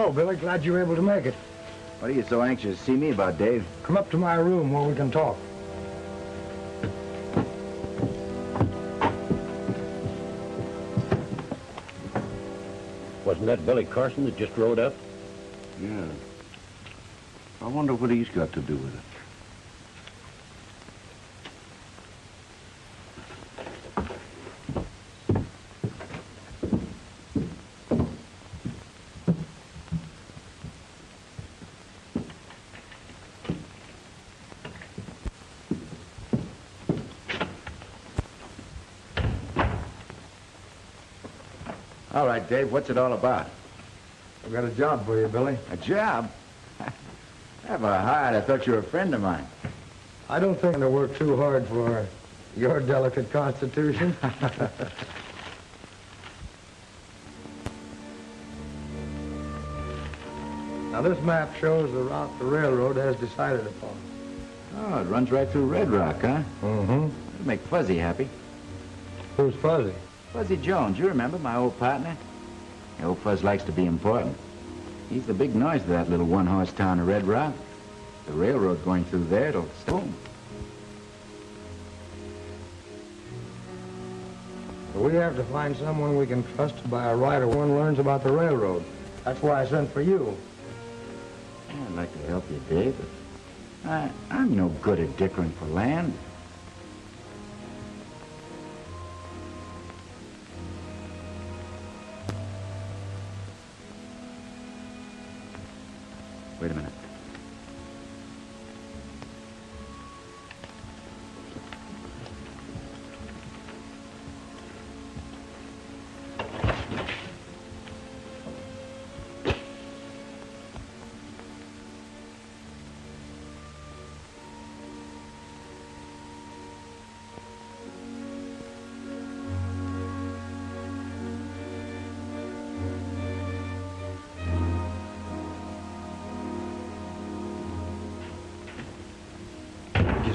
Hello, Billy. Glad you were able to make it. What are you so anxious to see me about, Dave? Come up to my room where we can talk. Wasn't that Billy Carson that just rode up? Yeah. I wonder what he's got to do with it. All right, Dave, what's it all about? I've got a job for you, Billy. A job? Have a heart. I thought you were a friend of mine. I don't think to work too hard for your delicate constitution. Now, this map shows the route the railroad has decided upon. Oh, it runs right through Red Rock, huh? Mm-hmm. It'll make Fuzzy happy. Who's Fuzzy? Fuzzy Jones, you remember, my old partner? The old Fuzz likes to be important. He's the big noise of that little one-horse town of Red Rock. The railroad going through there, it'll boom. We have to find someone we can trust to buy a rider one learns about the railroad. That's why I sent for you. I'd like to help you, Dave, but I'm no good at dickering for land. Wait a minute.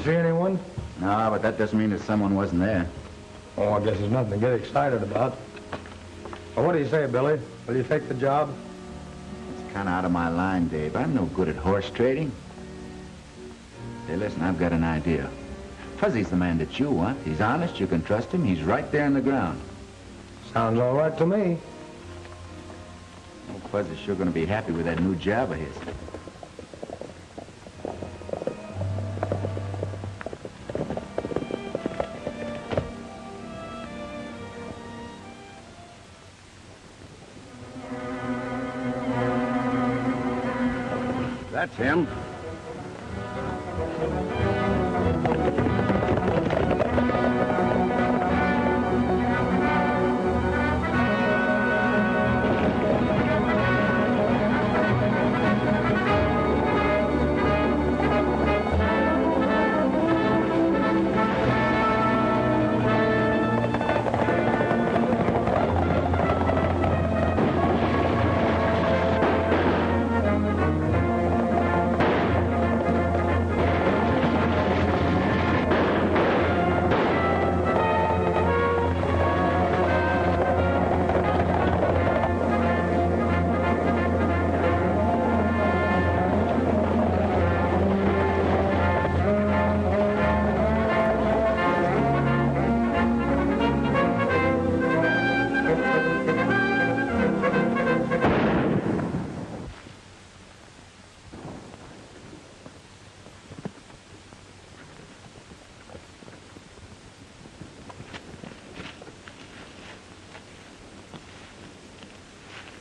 See anyone? No, but that doesn't mean that someone wasn't there. Oh, I guess there's nothing to get excited about. Well, what do you say, Billy? Will you take the job? It's kind of out of my line, Dave. I'm no good at horse trading. Hey, listen, I've got an idea. Fuzzy's the man that you want. He's honest, you can trust him. He's right there in the ground. Sounds all right to me. Old Fuzzy's sure going to be happy with that new job of his. That's him.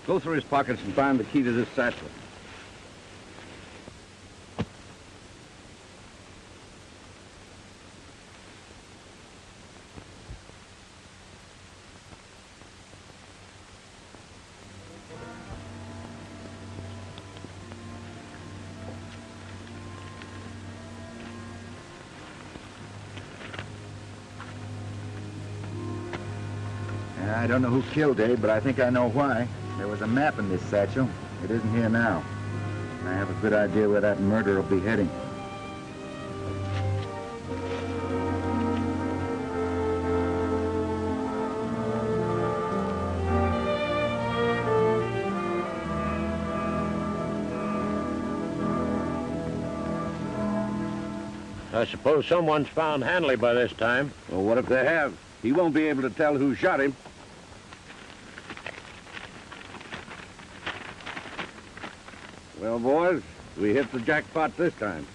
Go through his pockets and find the key to this satchel. I don't know who killed Dave, but I think I know why. There was a map in this satchel. It isn't here now. I have a good idea where that murderer will be heading. I suppose someone's found Hanley by this time. Well, what if they have? He won't be able to tell who shot him. Well, boys, we hit the jackpot this time.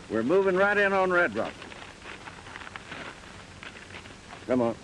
We're moving right in on Red Rock. Come on.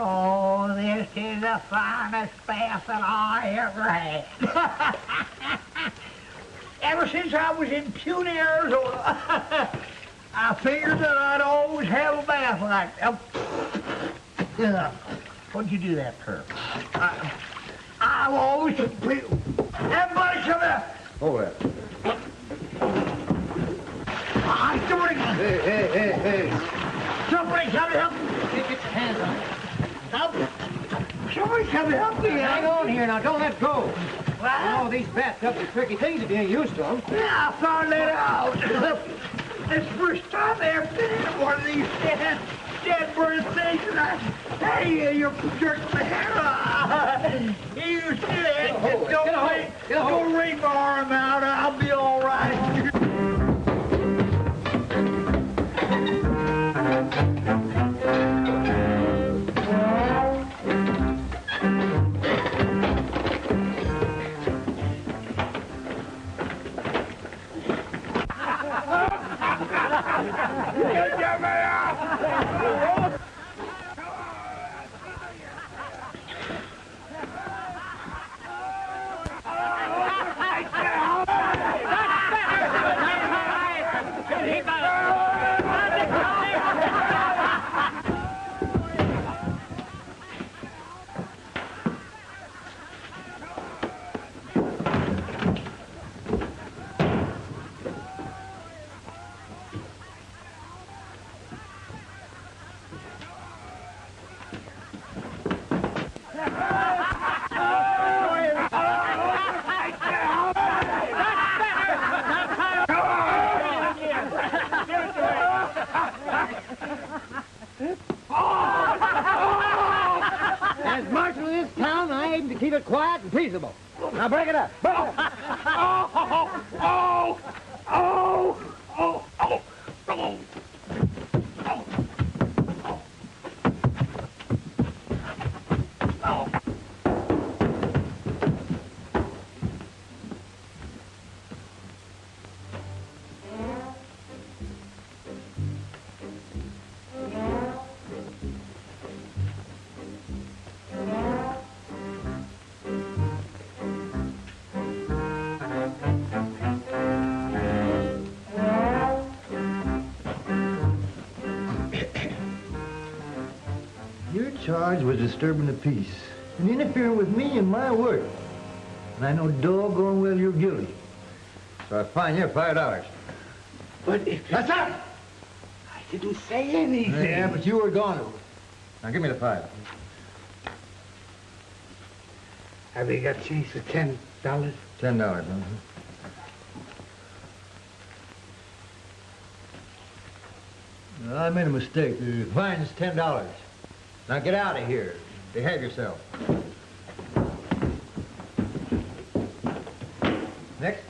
Oh, this is the finest bath that I ever had. Ever since I was in puny Arizona, I figured that I'd always have a bath like that. What'd you do that for? I've always... Everybody come here! Hold that. Hey. Somebody come help me. Get your hands on it. Help. Somebody come help me. Hang on here now. Don't let go. Well, Oh, these bathtubs are tricky things if you ain't used to them. yeah, I found that out. It's the first time I ever been in one of these dead bird things, and hey, you're jerking my hair. You said, don't wring my arm out. I'll be all right. As marshal of this town, I aim to keep it quiet and peaceable. Now break it up. Break it up. Your charge was disturbing the peace and interfering with me and my work. And I know doggone well you're guilty. So I fine you $5. But if... That's up! I didn't say anything. Yeah, but you were going to. Now, give me the $5. Have you got change for $10? $10, huh? I made a mistake. The fine's $10. Now get out of here. Behave yourself. Next.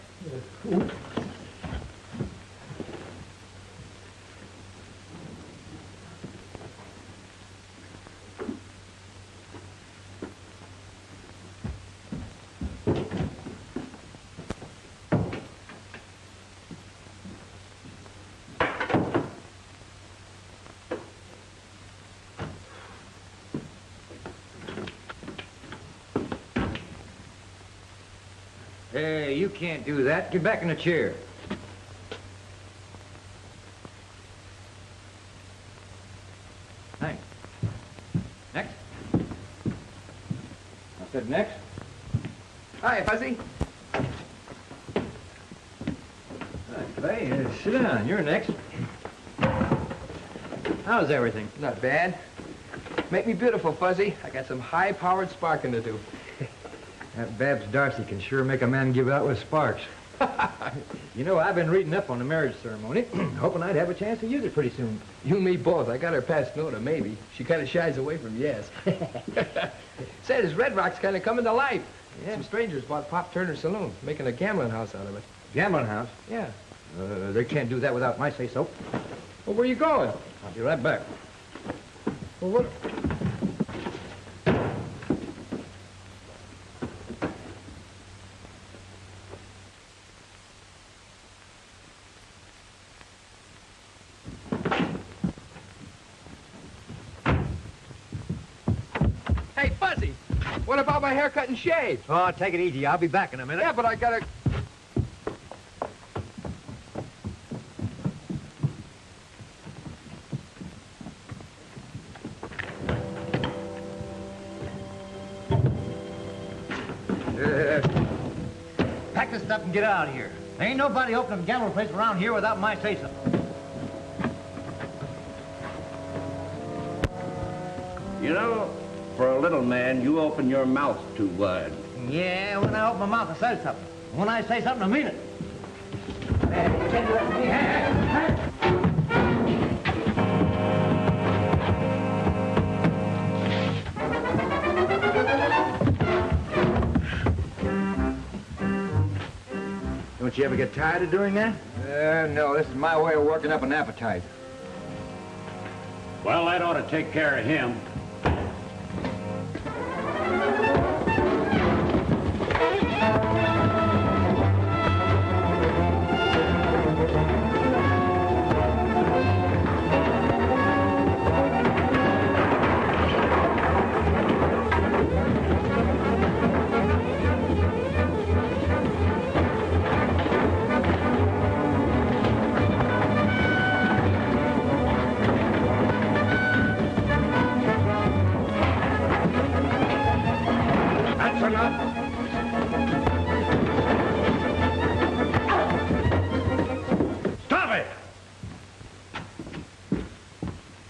Hey, you can't do that. Get back in the chair. Thanks. Next. I said next. Hi, Fuzzy. Clay, sit down. You're next. How's everything? Not bad. Make me beautiful, Fuzzy. I got some high-powered sparking to do. That Babs Darcy can sure make a man give out with sparks. You know, I've been reading up on the marriage ceremony, hoping I'd have a chance to use it pretty soon. You and me both. I got her past no to maybe. She kind of shies away from yes. Said his Red Rock's kind of coming to life. Yeah. Some strangers bought Pop Turner's saloon, making a gambling house out of it. Gambling house? Yeah. They can't do that without my say-so. Well, where you going? I'll be right back. Well, what... Hey, Fuzzy, what about my haircut and shave? Oh, take it easy. I'll be back in a minute. Yeah, but I gotta... Pack this stuff and get out of here. Ain't nobody opening a gambling place around here without my say-so. You know, for a little man, you open your mouth too wide. Yeah, when I open my mouth, I say something. When I say something, I mean it. Don't you ever get tired of doing that? No, this is my way of working up an appetite. Well, that ought to take care of him.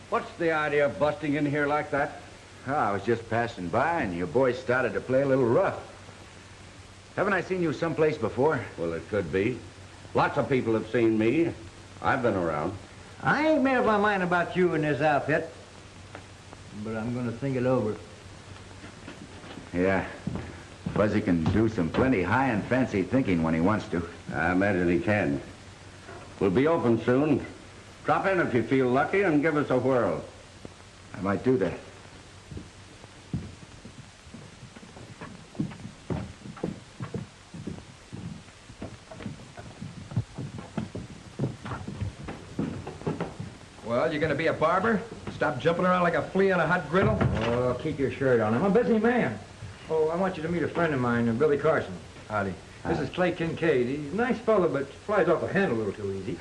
What's the idea of busting in here like that? Oh, I was just passing by, and your boys started to play a little rough. Haven't I seen you someplace before? Well, it could be. Lots of people have seen me. I've been around. I ain't made up my mind about you in this outfit, but I'm gonna think it over. Yeah. Fuzzy can do some plenty high and fancy thinking when he wants to. I imagine he can. We'll be open soon. Drop in if you feel lucky and give us a whirl. I might do that. Well, you gonna be a barber? Stop jumping around like a flea on a hot griddle? Oh, keep your shirt on. I'm a busy man. Oh, I want you to meet a friend of mine, Billy Carson. Howdy. This is Clay Kincaid. He's a nice fellow, but flies off the handle a little too easy.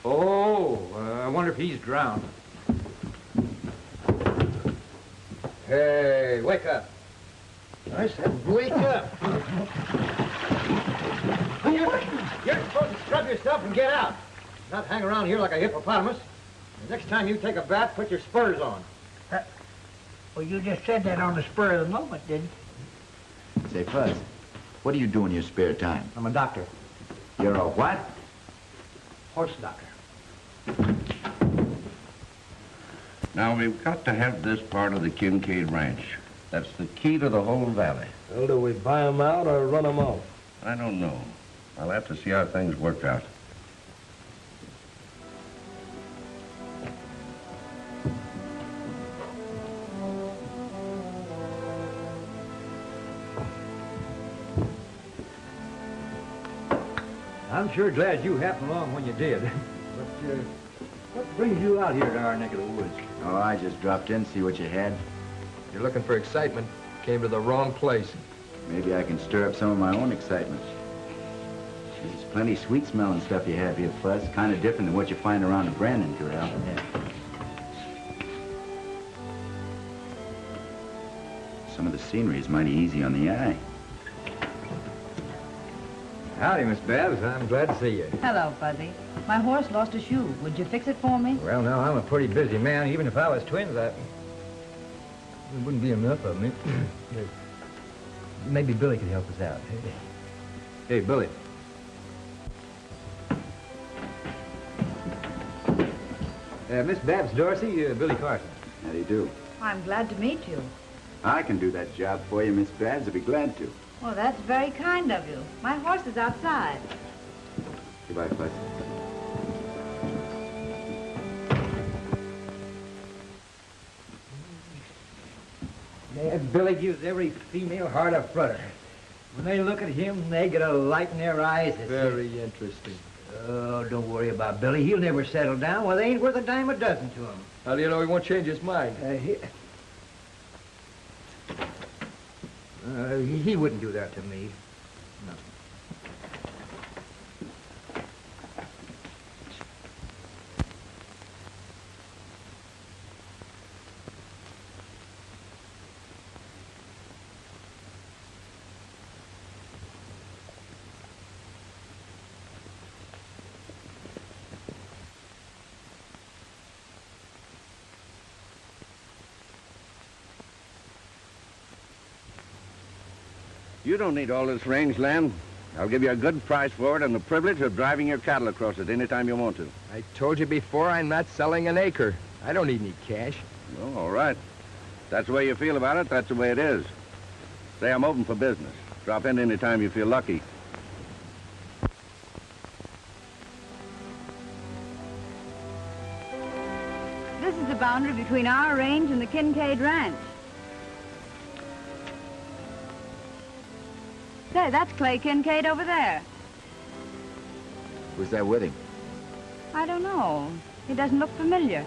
I wonder if he's drowned. Hey, wake up. I said wake up. You're supposed to scrub yourself and get out. Not hang around here like a hippopotamus. The next time you take a bath, put your spurs on. Well, you just said that on the spur of the moment, didn't you? Say, Fuzz, what do you do in your spare time? I'm a doctor. You're a what? Horse doctor. Now, we've got to have this part of the Kincaid Ranch. That's the key to the whole valley. Well, do we buy them out or run them off? I don't know. I'll have to see how things work out. I'm sure glad you happened along when you did. But, what brings you out here to our neck of the woods? Oh, I just dropped in, see what you had. You're looking for excitement. Came to the wrong place. Maybe I can stir up some of my own excitement. There's plenty sweet-smelling stuff you have here, Fuzz. Kind of different than what you find around the Brandon Corral. Yeah. Some of the scenery is mighty easy on the eye. Howdy, Miss Babs. I'm glad to see you. Hello, Fuzzy. My horse lost a shoe. Would you fix it for me? Well, now, I'm a pretty busy man. Even if I was twins, it wouldn't be enough of me. Maybe Billy could help us out. Hey, Billy. Miss Babs Dorsey, Billy Carson. How do you do? I'm glad to meet you. I can do that job for you, Miss Babs. I'd be glad to. Well, that's very kind of you. My horse is outside. Goodbye, Fuzz. Billy gives every female heart a flutter. When they look at him, they get a light in their eyes. Very interesting. Oh, don't worry about Billy. He'll never settle down. Well, they ain't worth a dime a dozen to him. How do you know he won't change his mind? He wouldn't do that to me. No. You don't need all this range land. I'll give you a good price for it and the privilege of driving your cattle across it anytime you want to. I told you before, I'm not selling an acre. I don't need any cash. Oh, all right. That's the way you feel about it, that's the way it is. Say I'm open for business. Drop in anytime you feel lucky. This is the boundary between our range and the Kincaid Ranch. Say, that's Clay Kincaid over there. Who's that with him? I don't know. He doesn't look familiar.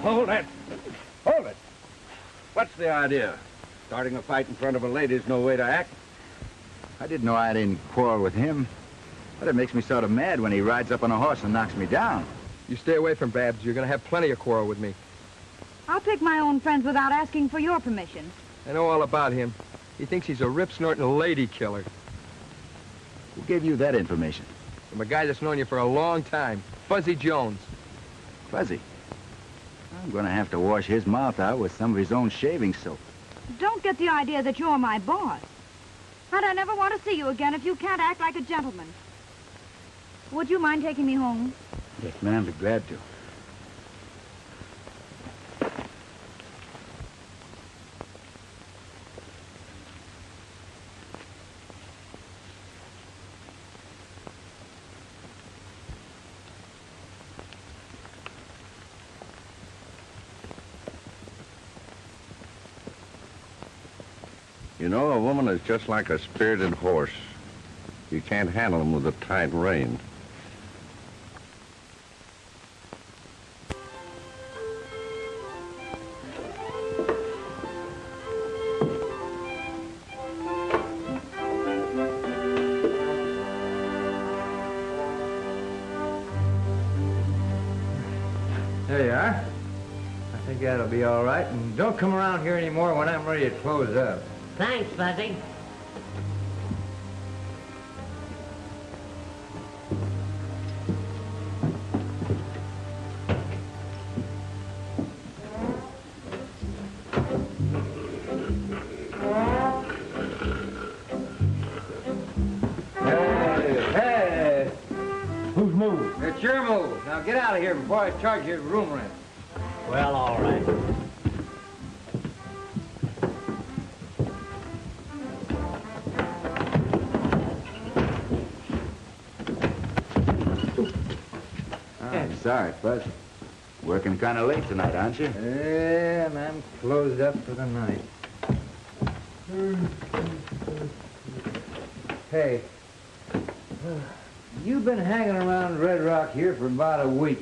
Hold it. Hold it. What's the idea? Starting a fight in front of a lady's no way to act. I didn't know I didn't quarrel with him. But it makes me sort of mad when he rides up on a horse and knocks me down. You stay away from Babs. You're going to have plenty of quarrel with me. I'll pick my own friends without asking for your permission. I know all about him. He thinks he's a rip-snorting lady killer. Who gave you that information? From a guy that's known you for a long time. Fuzzy Jones. Fuzzy. I'm going to have to wash his mouth out with some of his own shaving soap. Don't get the idea that you're my boss. And I never want to see you again if you can't act like a gentleman. Would you mind taking me home? Yes, ma'am, be glad to. You know, a woman is just like a spirited horse. You can't handle them with a tight rein. There you are. I think that'll be all right. And don't come around here anymore when I'm ready to close up. Thanks, Fuzzy. Hey! Whose move? It's your move. Now get out of here before I charge you room rent. Well, all right. I'm sorry, Fuzz. Working kind of late tonight, aren't you? Yeah, and I'm closed up for the night. Hey, you've been hanging around Red Rock here for about a week.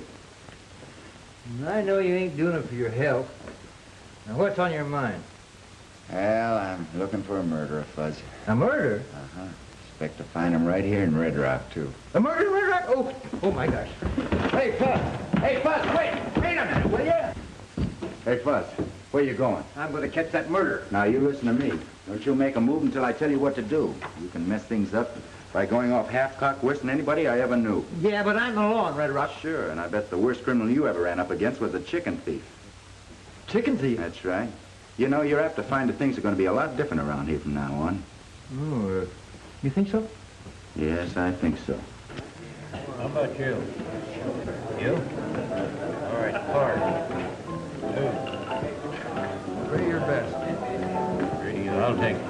And I know you ain't doing it for your health. Now, what's on your mind? Well, I'm looking for a murderer, Fuzz. A murder? Uh-huh. Expect to find him right here in Red Rock, too. A murder in Red Rock? Oh my gosh. Hey, Fuzz! Hey, Fuzz, wait a minute, will you? Hey, Fuzz, where you going? I'm going to catch that murderer. Now, you listen to me. Don't you make a move until I tell you what to do. You can mess things up by going off half-cock worse than anybody I ever knew. Yeah, but I'm the law in Red Rock. Sure, and I bet the worst criminal you ever ran up against was a chicken thief. Chicken thief? That's right. You know, you're apt to find that things are going to be a lot different around here from now on. Oh, you think so? Yes, I think so. How about you? You? All right, card. 2. Three your best. 3. I'll take 2.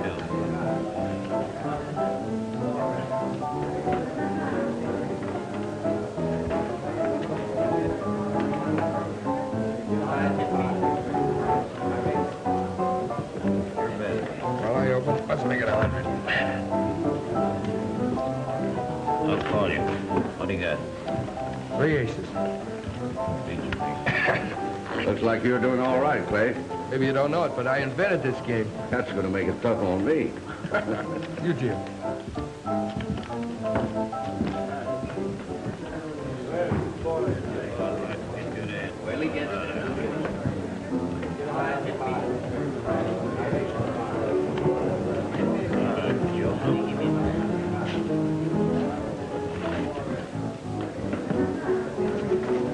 Well, I open. Let's make it 100. I'll call you. What do you got? 3 aces. Looks like you're doing all right, Clay. Maybe you don't know it, but I invented this game. That's going to make it tough on me. You did. Well, he gets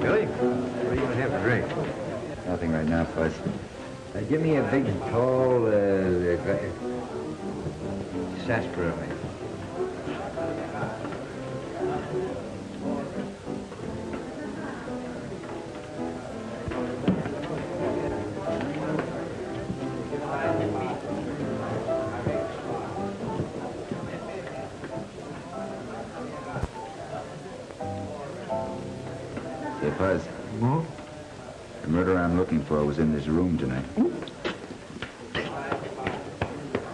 Billy, what are you going to have to drink? Nothing right now, Fuzz. Give me a big, tall, sarsaparilla. Hey, Fuzz. Hmm? The murderer I'm looking for was in this room tonight.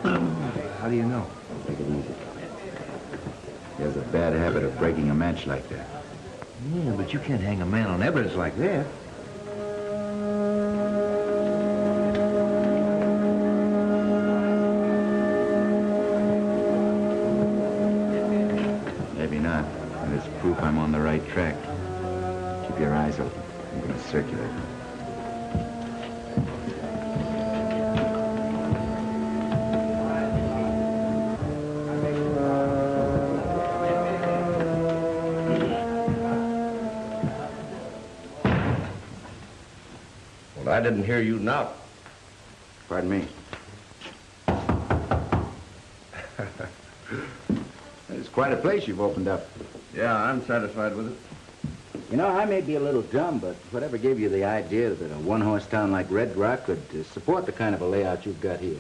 How do you know? Take it easy. He has a bad habit of breaking a match like that. Yeah, but you can't hang a man on evidence like that. Maybe not. And it's proof I'm on the right track. Keep your eyes open. I'm going to circulate. Well, I didn't hear you knock. Pardon me. It's quite a place you've opened up. Yeah, I'm satisfied with it. You know, I may be a little dumb, but whatever gave you the idea that a one-horse town like Red Rock could support the kind of a layout you've got here?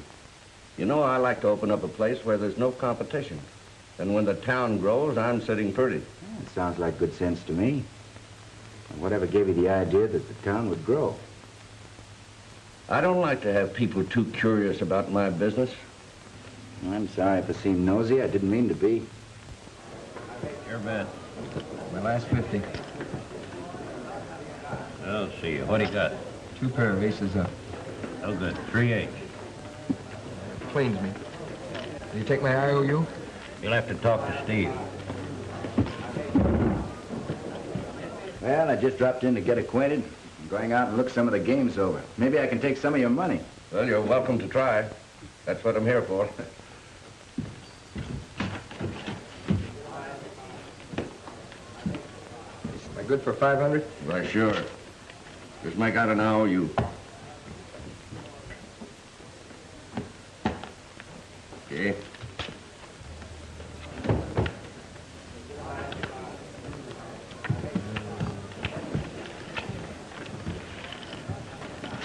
You know, I like to open up a place where there's no competition. And when the town grows, I'm sitting pretty. It sounds like good sense to me. And whatever gave you the idea that the town would grow? I don't like to have people too curious about my business. I'm sorry if I seemed nosy. I didn't mean to be. Your bet. My last 50. I'll see you. What do you got? 2 pair of aces up. Oh, good. 3-8. Cleans me. Will you take my IOU? You'll have to talk to Steve. Well, I just dropped in to get acquainted. I'm going out and look some of the games over. Maybe I can take some of your money. Well, you're welcome to try. That's what I'm here for. Am I good for 500? Why, sure. Just make out an IOU. Okay.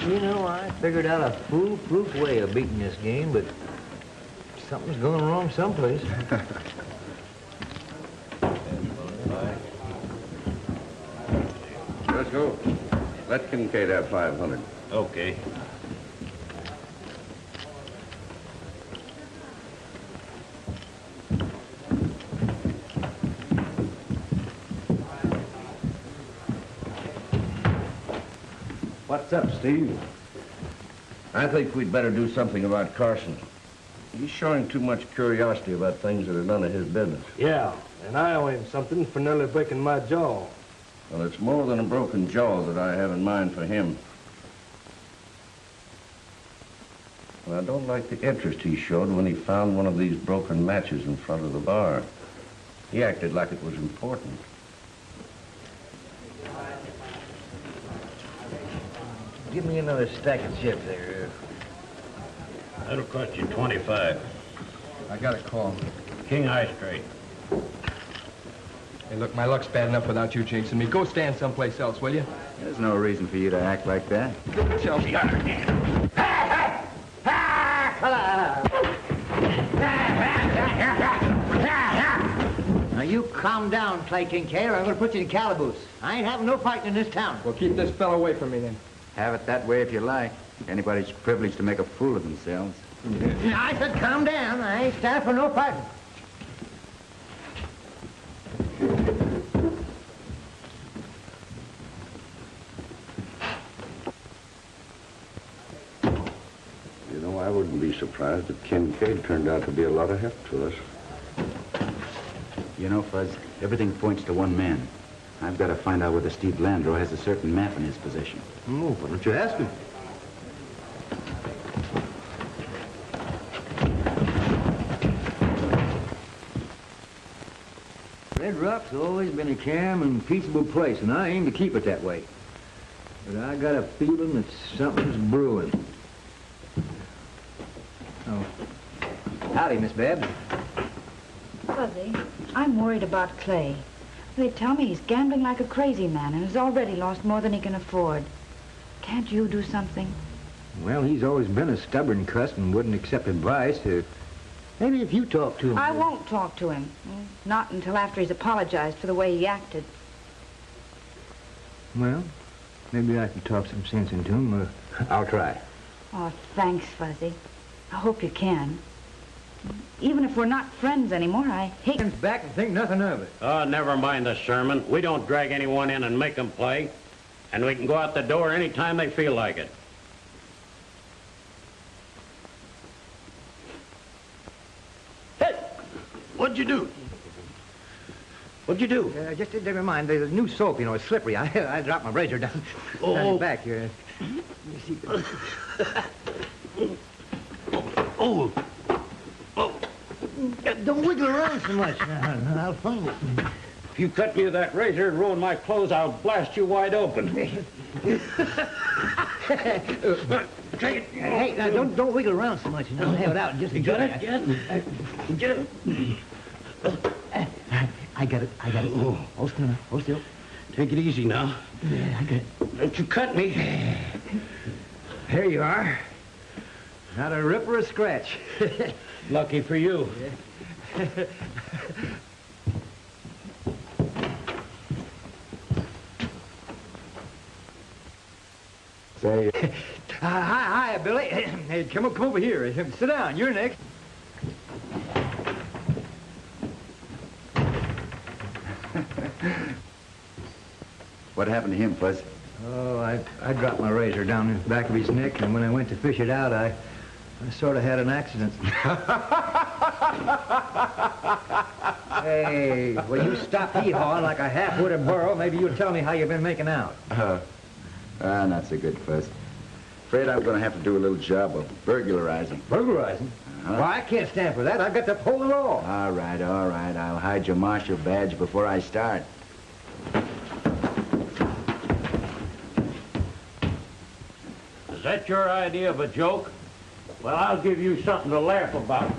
You know, I figured out a foolproof way of beating this game, but something's going wrong someplace. Let's go. Let Kincaid have 500. Okay. What's up, Steve? I think we'd better do something about Carson. He's showing too much curiosity about things that are none of his business. Yeah, and I owe him something for nearly breaking my jaw. Well, it's more than a broken jaw that I have in mind for him. Well, I don't like the interest he showed when he found one of these broken matches in front of the bar. He acted like it was important. Give me another stack of chips there. That'll cost you 25. I got a call. King high straight. Hey, look, my luck's bad enough without you chasing me. Go stand someplace else, will you? There's no reason for you to act like that. Tell me. Now, you calm down, Clay Kincaid, or I'm going to put you in calaboose. I ain't having no fighting in this town. Well, keep this fellow away from me, then. Have it that way if you like. Anybody's privileged to make a fool of themselves. I said calm down. I ain't standing for no fighting. You know, I wouldn't be surprised if Kincaid turned out to be a lot of help to us. You know, Fuzz, everything points to one man. I've got to find out whether Steve Landreau has a certain map in his possession. Oh, why don't you ask him? Red Rock's always been a calm and peaceable place, and I aim to keep it that way. But I got a feeling that something's brewing. Oh. Howdy, Miss Babs. Fuzzy, I'm worried about Clay. They tell me he's gambling like a crazy man and has already lost more than he can afford. Can't you do something? Well, he's always been a stubborn cuss and wouldn't accept advice. Maybe if you talk to him. I won't talk to him. Not until after he's apologized for the way he acted. Well, maybe I can talk some sense into him. I'll try. Oh, thanks, Fuzzy. I hope you can. Even if we're not friends anymore, I hate... Back and think nothing of it. Oh, never mind the sermon. We don't drag anyone in and make them play. And we can go out the door any time they feel like it. Hey! What'd you do? What'd you do? Just never mind. There's a new soap, you know, it's slippery. I dropped my razor down his back here. Let me see. Oh! Don't wiggle around so much. I'll find it. If you cut me with that razor and ruin my clothes, I'll blast you wide open. Take it. Hey, now, don't wiggle around so much. I'll have it out. Just You got it? Get it? I got it. Oh. Hold still. Hold still. Take it easy now. Yeah, I got it. Don't you cut me. There you are. Not a rip or a scratch. Lucky for you. Say, hi, Billy. Hey, come over here. Sit down. You're next. What happened to him, Fuzz? Oh, I dropped my razor down the back of his neck, and when I went to fish it out, I sort of had an accident. Hey, will you stop hee-hawing like a half-witted burro? Maybe you'll tell me how you've been making out. Not so good, Fuzz. Afraid I'm going to have to do a little job of burglarizing. Burglarizing? Well, I can't stand for that. I've got to pull the law. All right. I'll hide your marshal badge before I start. Is that your idea of a joke? Well, I'll give you something to laugh about.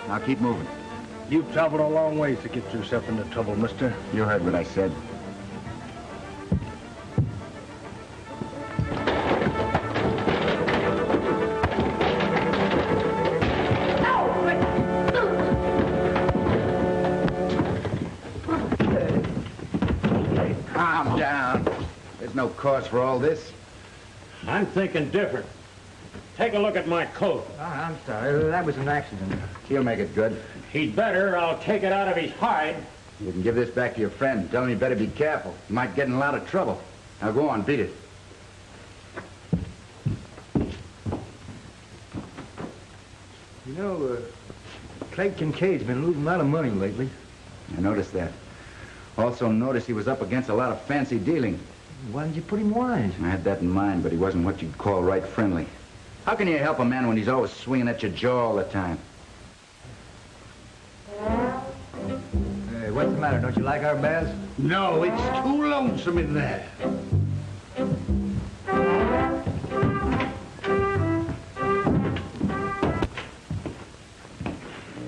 Now keep moving. You've traveled a long ways to get yourself into trouble, mister. You heard what I said. Calm down. There's no cause for all this. I'm thinking different. Take a look at my coat. Oh, I'm sorry. That was an accident. He'll make it good. He'd better. I'll take it out of his hide. You can give this back to your friend. Tell him he better be careful. He might get in a lot of trouble. Now go on, beat it. You know, Craig Kincaid's been losing a lot of money lately. I noticed that. Also noticed he was up against a lot of fancy dealing. Why didn't you put him wise? I had that in mind, but he wasn't what you'd call right friendly. How can you help a man when he's always swinging at your jaw all the time? Hey, what's the matter? Don't you like our baths? No, it's too lonesome in there.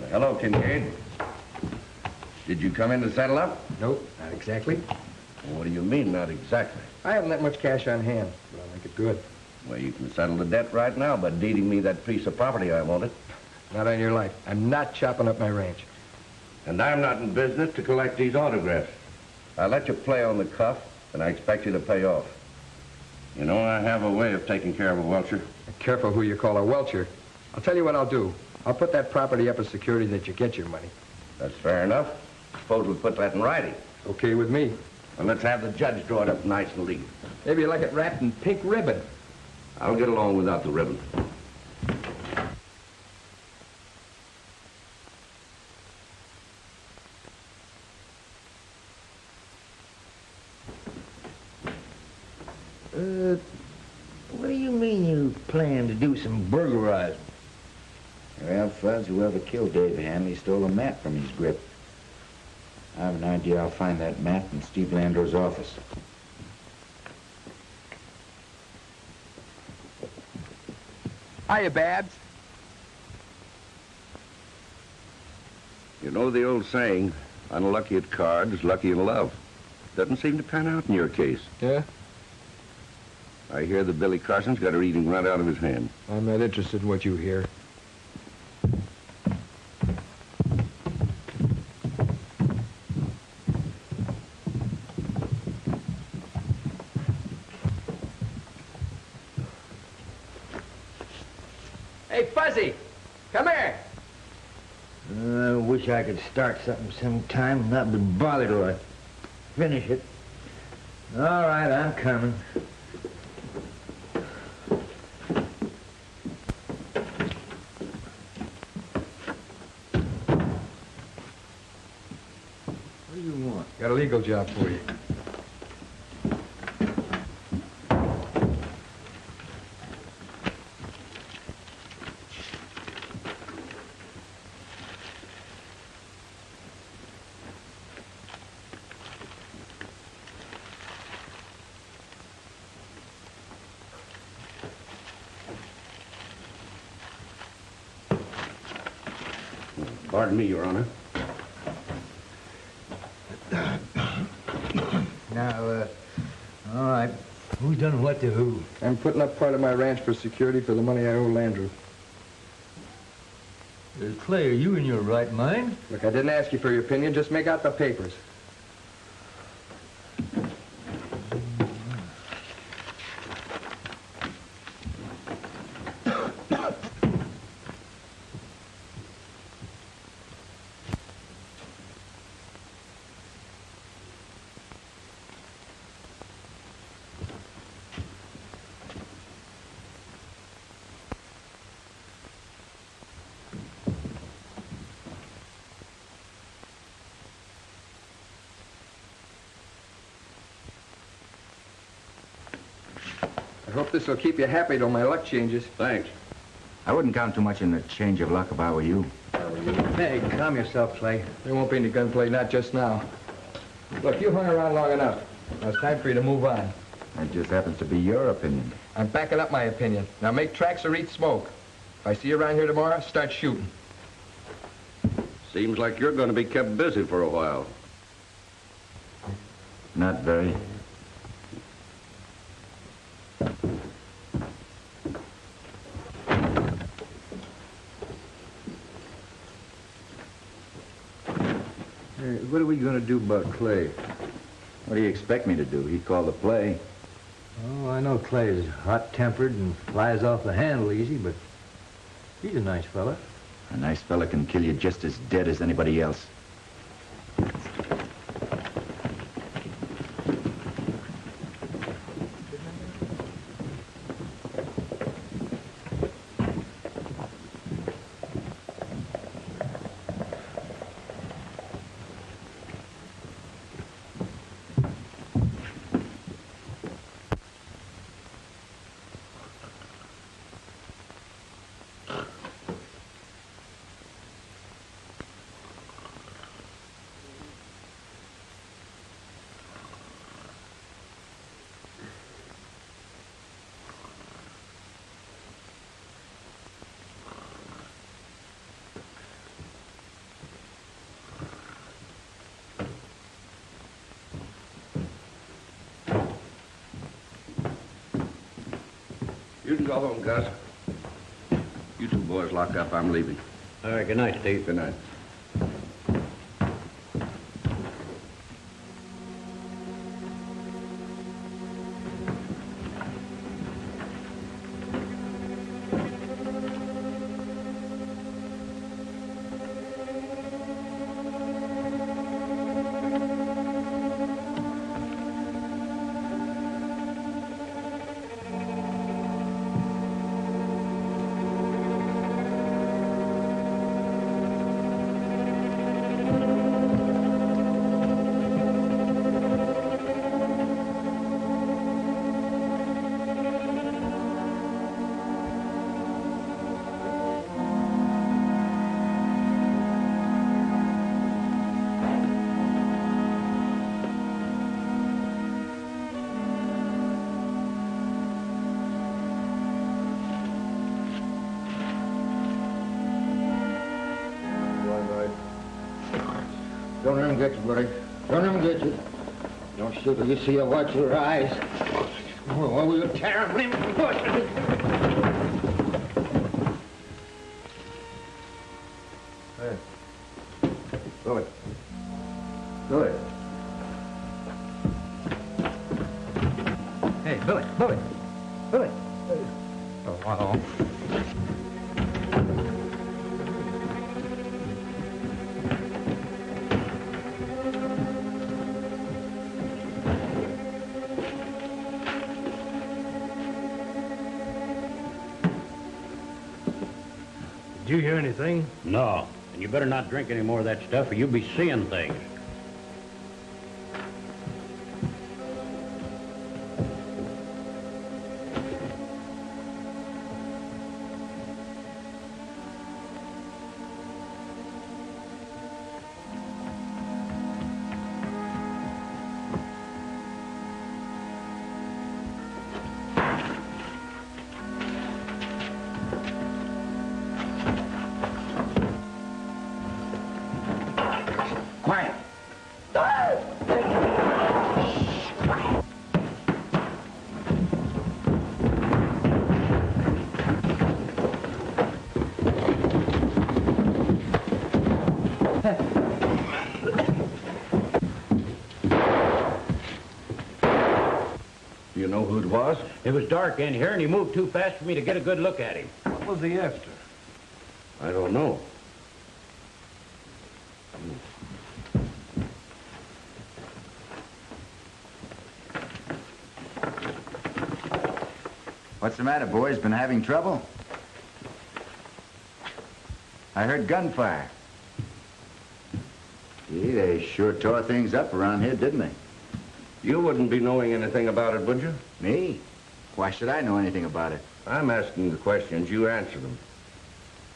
Hello, Kincaid. Did you come in to settle up? Nope, not exactly. What do you mean, not exactly? I haven't that much cash on hand, but I'll make it good. Well, you can settle the debt right now by deeding me that piece of property I wanted. Not on your life. I'm not chopping up my ranch. And I'm not in business to collect these autographs. I let you play on the cuff, and I expect you to pay off. You know, I have a way of taking care of a welcher. Careful who you call a welcher. I'll tell you what I'll do. I'll put that property up as security that you get your money. That's fair enough. Suppose we put that in writing. Okay with me. Well, let's have the judge draw it up nice and neat. Maybe you like it wrapped in pink ribbon. I'll get along without the ribbon. What do you mean you plan to do some burglarizing? Well, Fuzz, whoever killed Dave Hanley stole a map from his grip. I have an idea I'll find that map in Steve Landor's office. Hiya, Babs. You know the old saying, unlucky at cards, lucky in love. Doesn't seem to pan out in your case. Yeah? I hear that Billy Carson's got her eating right out of his hand. I'm not interested in what you hear. Hey, Fuzzy, come here. I wish I could start something sometime and not be bothered till I finish it. All right, I'm coming. What do you want? Got a legal job for you. Pardon me, Your Honor. Now, all right. Who's done what to who? I'm putting up part of my ranch for security for the money I owe Landrew. Clay, are you in your right mind? Look, I didn't ask you for your opinion. Just make out the papers. I hope this will keep you happy till my luck changes. Thanks. I wouldn't count too much in the change of luck if I were you. Hey, calm yourself, Clay. There won't be any gunplay, not just now. Look, you hung around long enough. Now it's time for you to move on. That just happens to be your opinion. I'm backing up my opinion. Now make tracks or eat smoke. If I see you around here tomorrow, start shooting. Seems like you're going to be kept busy for a while. Not very. What are we going to do about Clay? What do you expect me to do? He called the play. Oh, I know Clay is hot-tempered and flies off the handle easy, but he's a nice fella. A nice fella can kill you just as dead as anybody else. You can go home, Gus. You two boys lock up. I'm leaving. All right, good night, Steve. Good night. Don't let him get you, buddy. Don't let him get you. Don't shoot till you see her watch your eyes. Or we'll tear him limb from bush. Billy. Billy. Hey, Billy, Billy, Billy. Oh, wow. Did you hear anything? No. And you better not drink any more of that stuff or you'll be seeing things. Do you know who it was? It was dark in here, and he moved too fast for me to get a good look at him. What was he after? I don't know. What's the matter, boys? Been having trouble? I heard gunfire. Gee, they sure tore things up around here, didn't they? You wouldn't be knowing anything about it, would you? Me? Why should I know anything about it? I'm asking the questions. You answer them.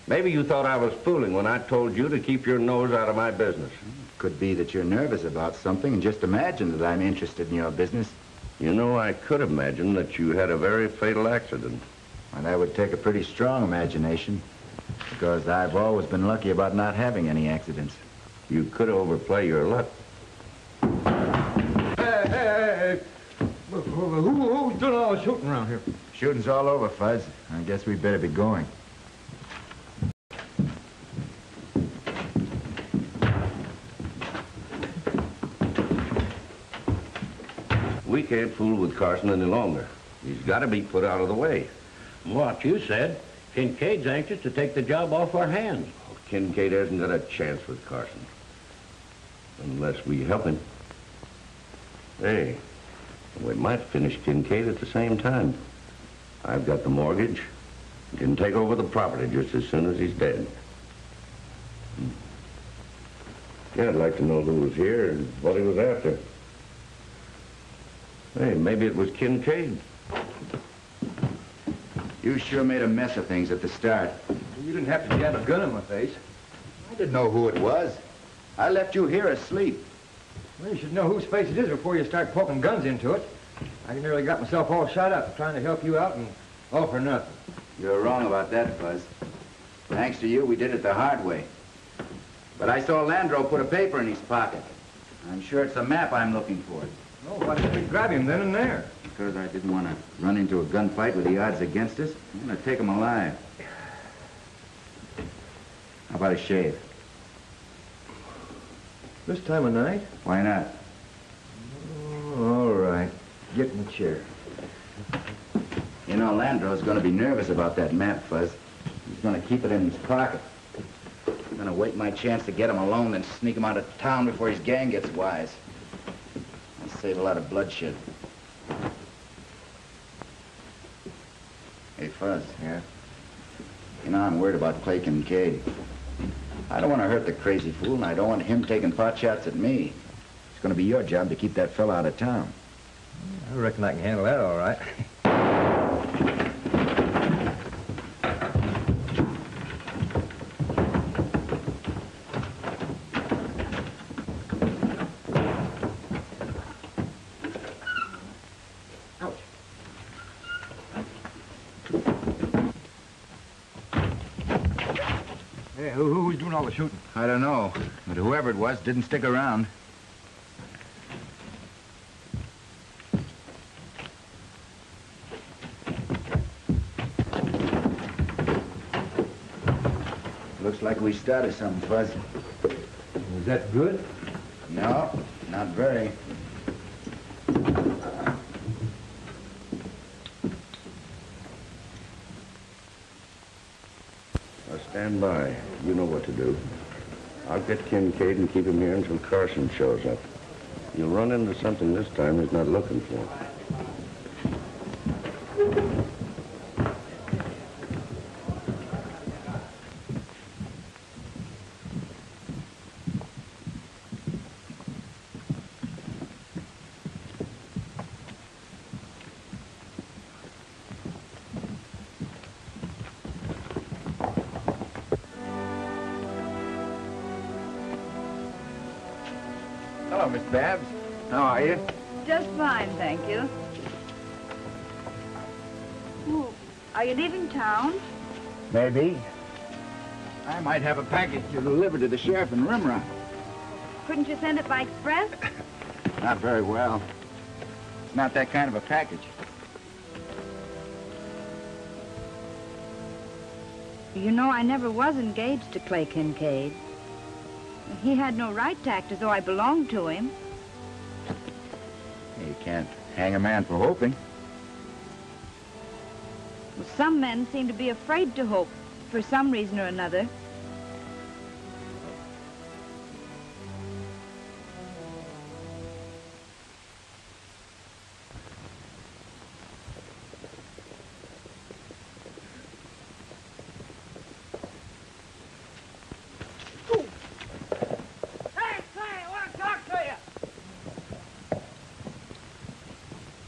Maybe you thought I was fooling when I told you to keep your nose out of my business. Could be that you're nervous about something and just imagine that I'm interested in your business. You know, I could imagine that you had a very fatal accident. Well, that would take a pretty strong imagination, because I've always been lucky about not having any accidents. You could overplay your luck. Hey. Who's doing all the shooting around here? Shooting's all over, Fuzz. I guess we better be going. We can't fool with Carson any longer. He's got to be put out of the way. What you said, Kincaid's anxious to take the job off our hands. Kincaid hasn't got a chance with Carson. Unless we help him. Hey, we might finish Kincaid at the same time. I've got the mortgage. Can take over the property just as soon as he's dead. Yeah, I'd like to know who was here and what he was after. Hey, maybe it was Kincaid. You sure made a mess of things at the start. You didn't have to jab a gun in my face. I didn't know who it was. I left you here asleep. Well, you should know whose face it is before you start poking guns into it. I nearly got myself all shot up trying to help you out and all for nothing. You're wrong about that, Fuzz. Thanks to you, we did it the hard way. But I saw Landro put a paper in his pocket. I'm sure it's the map I'm looking for. Oh, why didn't we grab him then and there? Because I didn't want to run into a gunfight with the odds against us. I'm going to take him alive. How about a shave? This time of night? Why not? Oh, all right. Get in the chair. You know, Landro's going to be nervous about that map, Fuzz. He's going to keep it in his pocket. I'm going to wait my chance to get him alone, then sneak him out of town before his gang gets wise. I'll save a lot of bloodshed. Hey, Fuzz. Yeah? You know, I'm worried about Clay Kincaid. I don't want to hurt the crazy fool, and I don't want him taking pot shots at me. It's going to be your job to keep that fella out of town. I reckon I can handle that all right. Hey, who's doing all the shooting? I don't know, but whoever it was didn't stick around. Looks like we started something, Fuzz. Was that good? No, not very. Now stand by. You know what to do. I'll get Kincaid and keep him here until Carson shows up. You'll run into something this time he's not looking for. Hello, Miss Babs. How are you? Just fine, thank you. Oh, are you leaving town? Maybe. I might have a package to deliver to the sheriff in Rimrock. Couldn't you send it by express? Not very well. It's not that kind of a package. You know, I never was engaged to Clay Kincaid. He had no right to act as though I belonged to him. You can't hang a man for hoping. Well, some men seem to be afraid to hope, for some reason or another.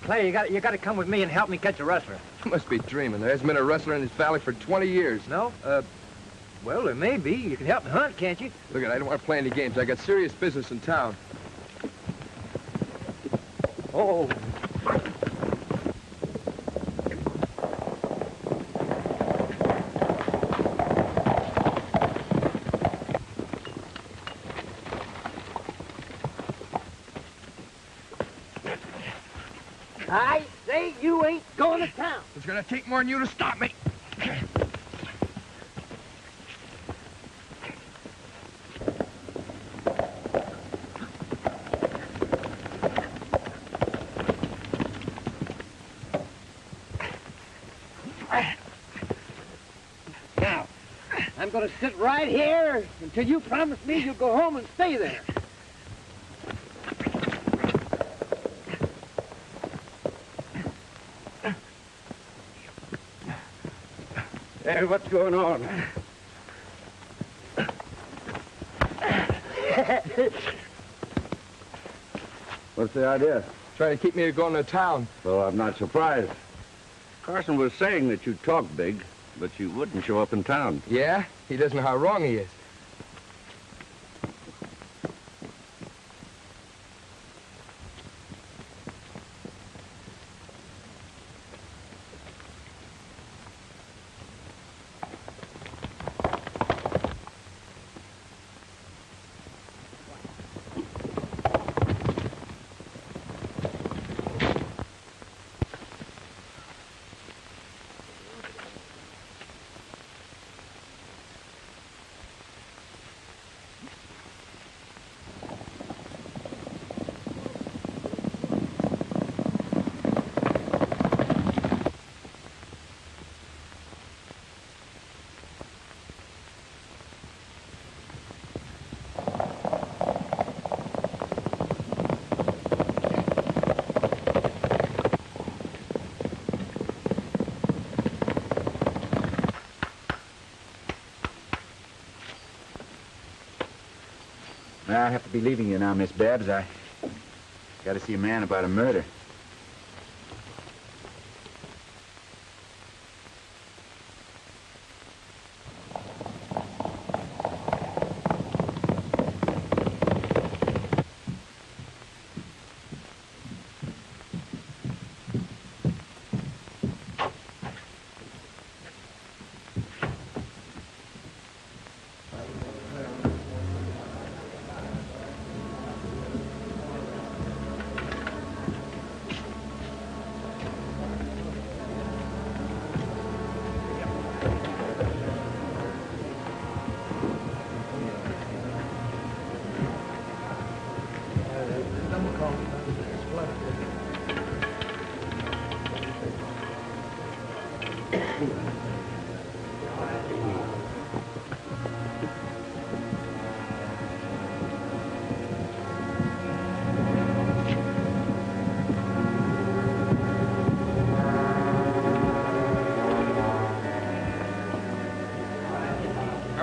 Clay, you got to come with me and help me catch a rustler. You must be dreaming. There hasn't been a rustler in this valley for 20 years. No? Well, there may be. You can help me hunt, can't you? Look, I don't want to play any games. I got serious business in town. Oh. I say you ain't going to town. It's gonna take more than you to stop me. Now, I'm going to sit right here until you promise me you'll go home and stay there. Hey, what's going on? What's the idea? Trying to keep me from going to town. Well, I'm not surprised. Carson was saying that you talk big, but you wouldn't show up in town. Yeah? He doesn't know how wrong he is. I have to be leaving you now, Miss Babs. I got to see a man about a murder.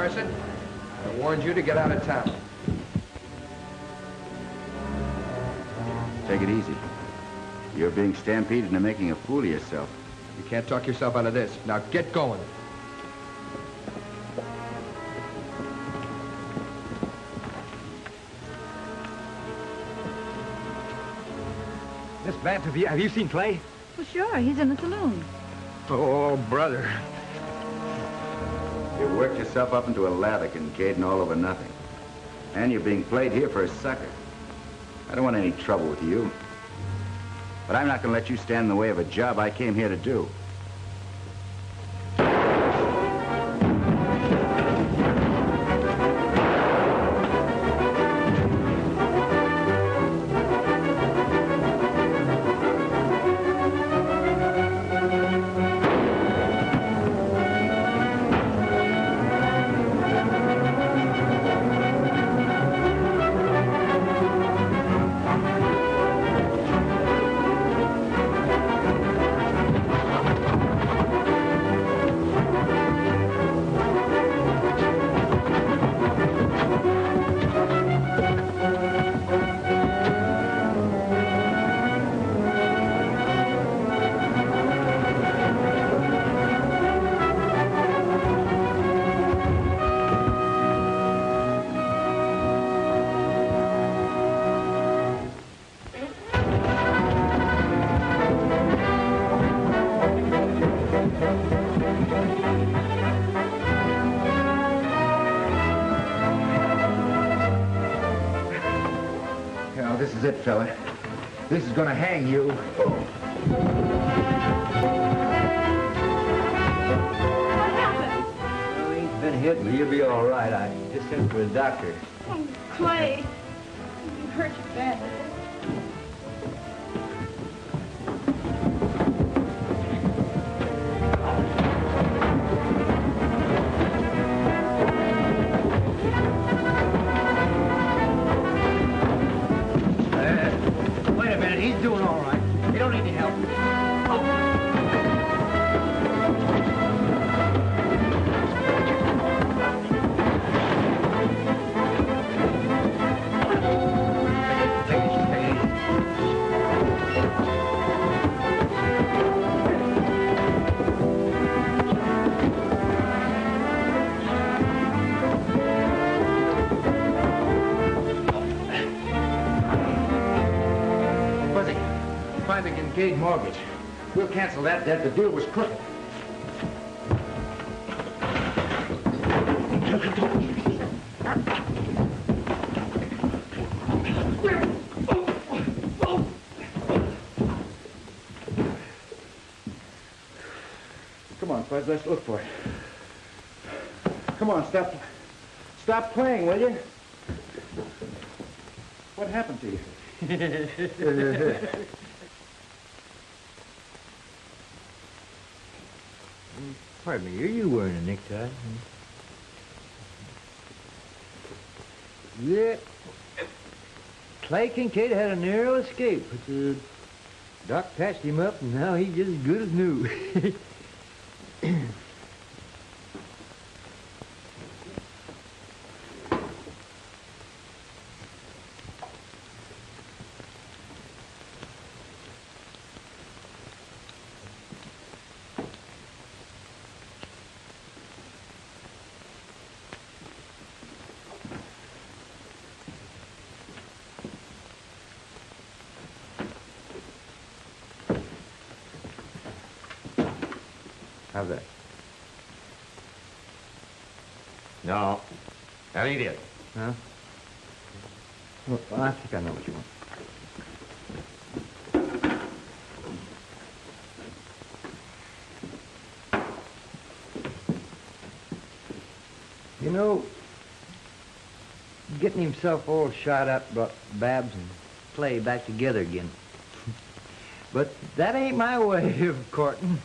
Carson, I warned you to get out of town. Take it easy. You're being stampeded into making a fool of yourself. You can't talk yourself out of this. Now get going. Miss Babs, have you seen Clay? Well, sure, he's in the saloon. Oh, brother. You worked yourself up into a lather, Kincaid, and all over nothing. And you're being played here for a sucker. I don't want any trouble with you. But I'm not going to let you stand in the way of a job I came here to do. is it, fella. This is gonna hang you. What happened? Well, he's been hit, but you'll be all right. I just sent for a doctor. Oh, Clay. You hurt your bad. Wait a minute, he's doing all right. You don't need any help. Fuzzy, find the Kincaid mortgage. We'll cancel that debt. The deal was crooked. Come on, Fuzz, let's look for it. Come on, stop playing, will you? What happened to you? Pardon me, are you wearing a necktie? Yeah. Clay Kincaid had a narrow escape, but Doc patched him up, and now he's just as good as new. How's that? No, that ain't it. Huh? Well, I think I know what you want. You know, getting himself all shot up brought Babs and Clay back together again. But that ain't my way of courting.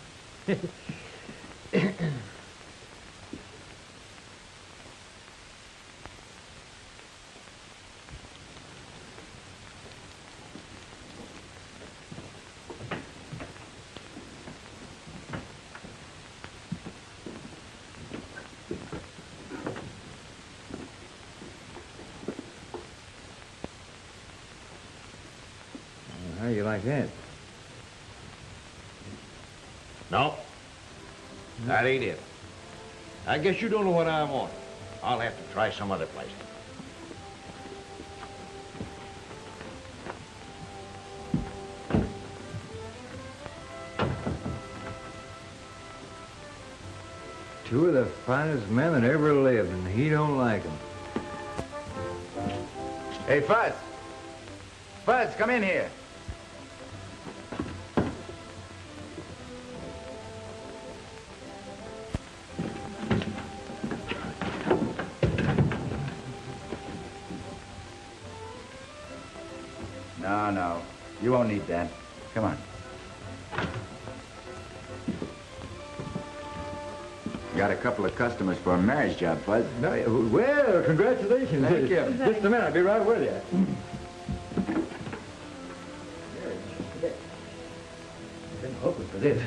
How you like that? No, that ain't it. I guess you don't know what I want. I'll have to try some other place. Two of the finest men that ever lived, and he don't like them. Hey, Fuzz. Fuzz, come in here. No, you won't need that. Come on. Got a couple of customers for a marriage job, Fuzz. No, well, congratulations. Thank you. Just a minute, I'll be right with you. Been hoping for this.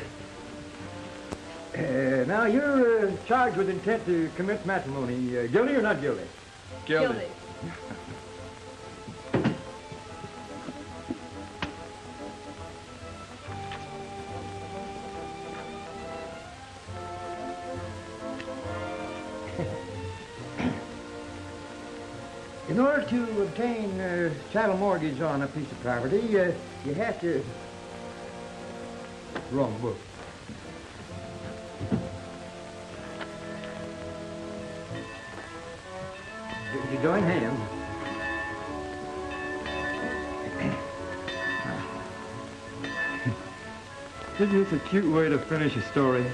Now, you're charged with intent to commit matrimony. Guilty or not guilty? Guilty. In order to obtain chattel mortgage on a piece of property, you have to... Wrong book. You join hands. Isn't this a cute way to finish a story?